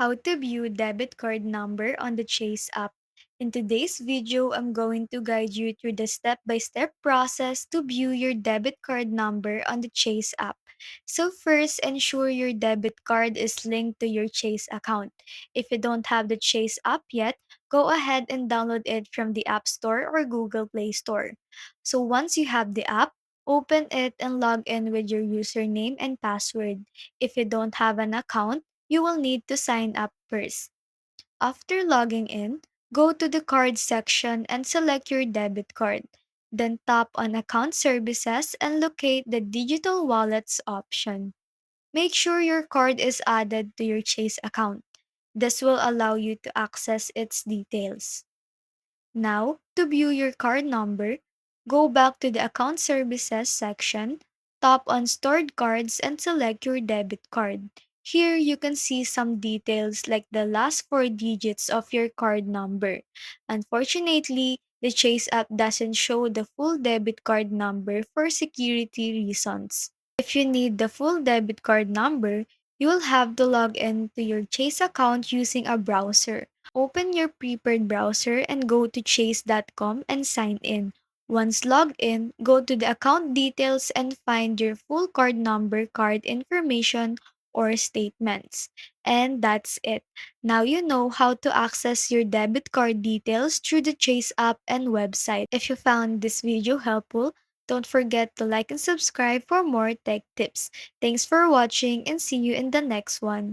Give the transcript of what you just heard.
How to view debit card number on the Chase app. In today's video, I'm going to guide you through the step-by-step process to view your debit card number on the Chase app. So first, ensure your debit card is linked to your Chase account. If you don't have the Chase app yet, go ahead and download it from the App Store or Google Play Store. So once you have the app, open it and log in with your username and password. If you don't have an account, you will need to sign up first. After logging in, go to the card section and select your debit card. Then tap on Account Services and locate the Digital Wallets option. Make sure your card is added to your Chase account. This will allow you to access its details. Now, to view your card number, go back to the Account Services section, tap on Stored Cards and select your debit card. Here you can see some details like the last four digits of your card number. Unfortunately, the Chase app doesn't show the full debit card number for security reasons. If you need the full debit card number, you will have to log in to your Chase account using a browser. Open your prepared browser and go to chase.com and sign in. Once logged in, go to the account details and find your full card number, card information, or statements. And that's it. Now you know how to access your debit card details through the Chase app and website. If you found this video helpful, don't forget to like and subscribe for more tech tips. Thanks for watching and see you in the next one.